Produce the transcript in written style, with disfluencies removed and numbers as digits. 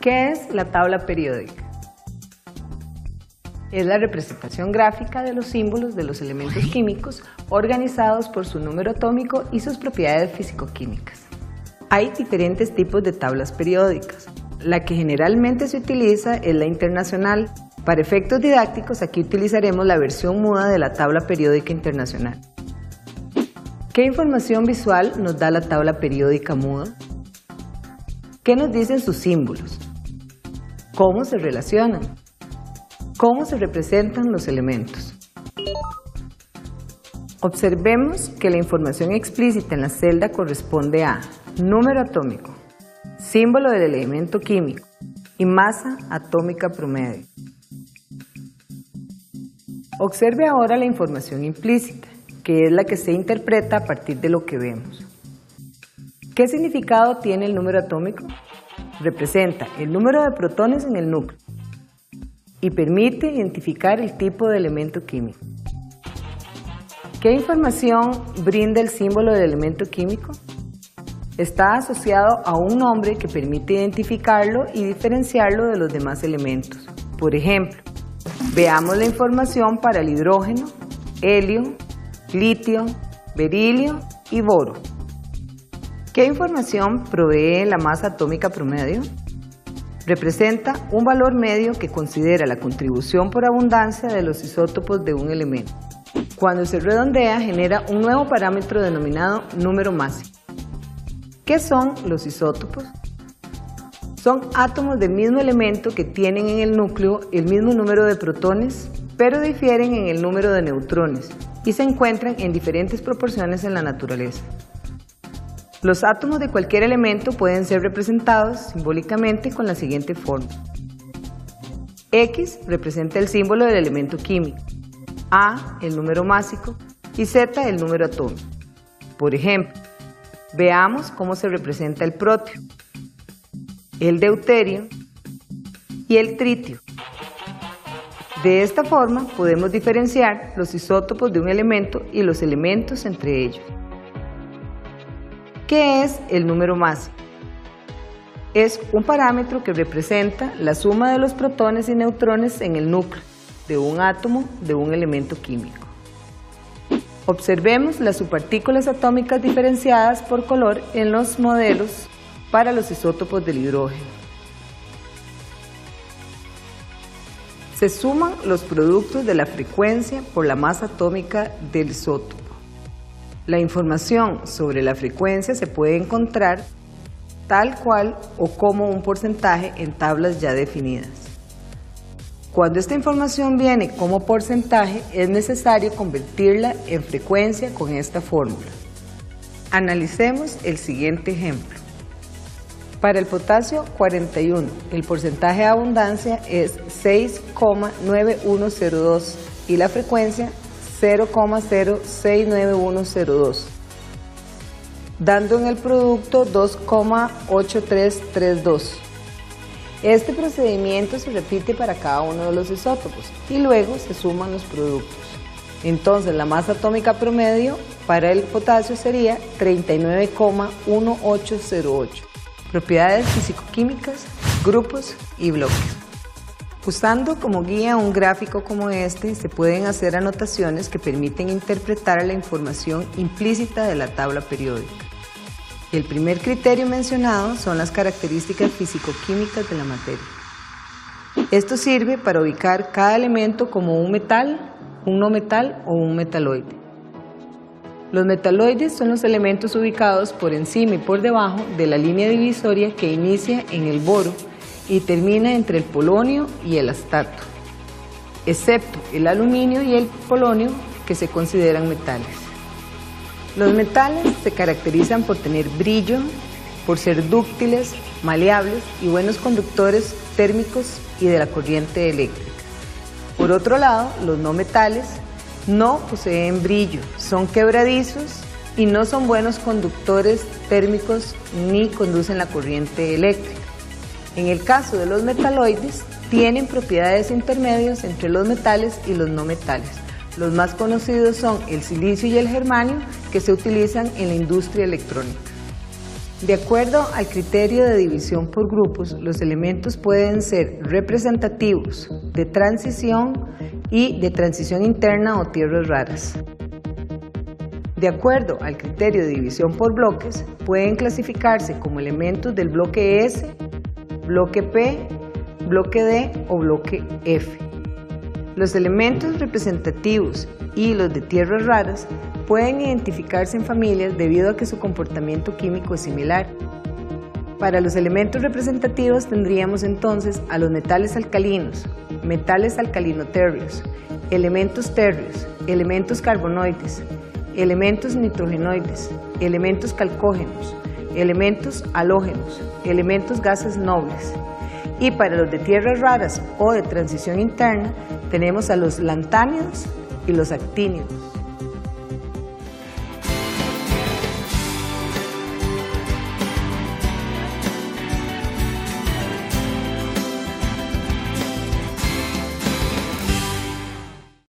¿Qué es la tabla periódica? Es la representación gráfica de los símbolos de los elementos químicos organizados por su número atómico y sus propiedades físico-químicas. Hay diferentes tipos de tablas periódicas. La que generalmente se utiliza es la internacional. Para efectos didácticos, aquí utilizaremos la versión muda de la tabla periódica internacional. ¿Qué información visual nos da la tabla periódica muda? ¿Qué nos dicen sus símbolos? ¿Cómo se relacionan? ¿Cómo se representan los elementos? Observemos que la información explícita en la celda corresponde a número atómico, símbolo del elemento químico y masa atómica promedio. Observe ahora la información implícita, que es la que se interpreta a partir de lo que vemos. ¿Qué significado tiene el número atómico? Representa el número de protones en el núcleo y permite identificar el tipo de elemento químico. ¿Qué información brinda el símbolo del elemento químico? Está asociado a un nombre que permite identificarlo y diferenciarlo de los demás elementos. Por ejemplo, veamos la información para el hidrógeno, helio, litio, berilio y boro. ¿Qué información provee la masa atómica promedio? Representa un valor medio que considera la contribución por abundancia de los isótopos de un elemento. Cuando se redondea, genera un nuevo parámetro denominado número máximo. ¿Qué son los isótopos? Son átomos del mismo elemento que tienen en el núcleo el mismo número de protones, pero difieren en el número de neutrones y se encuentran en diferentes proporciones en la naturaleza. Los átomos de cualquier elemento pueden ser representados simbólicamente con la siguiente forma. X representa el símbolo del elemento químico, A el número másico y Z el número atómico. Por ejemplo, veamos cómo se representa el proteo, el deuterio y el tritio. De esta forma podemos diferenciar los isótopos de un elemento y los elementos entre ellos. ¿Qué es el número máximo? Es un parámetro que representa la suma de los protones y neutrones en el núcleo de un átomo de un elemento químico. Observemos las subpartículas atómicas diferenciadas por color en los modelos para los isótopos del hidrógeno. Se suman los productos de la frecuencia por la masa atómica del isótopo. La información sobre la frecuencia se puede encontrar tal cual o como un porcentaje en tablas ya definidas. Cuando esta información viene como porcentaje, es necesario convertirla en frecuencia con esta fórmula. Analicemos el siguiente ejemplo. Para el potasio 41, el porcentaje de abundancia es 6,9102 y la frecuencia 0,0690102, dando en el producto 2,8332. Este procedimiento se repite para cada uno de los isótopos y luego se suman los productos. Entonces la masa atómica promedio para el potasio sería 39,1808. Propiedades físico-químicas, grupos y bloques. Usando como guía un gráfico como este, se pueden hacer anotaciones que permiten interpretar la información implícita de la tabla periódica. El primer criterio mencionado son las características físico-químicas de la materia. Esto sirve para ubicar cada elemento como un metal, un no metal o un metaloide. Los metaloides son los elementos ubicados por encima y por debajo de la línea divisoria que inicia en el boro y termina entre el polonio y el astato, excepto el aluminio y el polonio, que se consideran metales. Los metales se caracterizan por tener brillo, por ser dúctiles, maleables y buenos conductores térmicos y de la corriente eléctrica. Por otro lado, los no metales no poseen brillo, son quebradizos y no son buenos conductores térmicos ni conducen la corriente eléctrica. En el caso de los metaloides, tienen propiedades intermedias entre los metales y los no metales. Los más conocidos son el silicio y el germanio, que se utilizan en la industria electrónica. De acuerdo al criterio de división por grupos, los elementos pueden ser representativos, de transición y de transición interna o tierras raras. De acuerdo al criterio de división por bloques, pueden clasificarse como elementos del bloque S, bloque P, bloque D o bloque F. Los elementos representativos y los de tierras raras pueden identificarse en familias debido a que su comportamiento químico es similar. Para los elementos representativos tendríamos entonces a los metales alcalinos, metales alcalino-térreos, elementos térreos, elementos carbonoides, elementos nitrogenoides, elementos calcógenos, elementos halógenos, elementos gases nobles. Y para los de tierras raras o de transición interna tenemos a los lantánidos y los actínidos.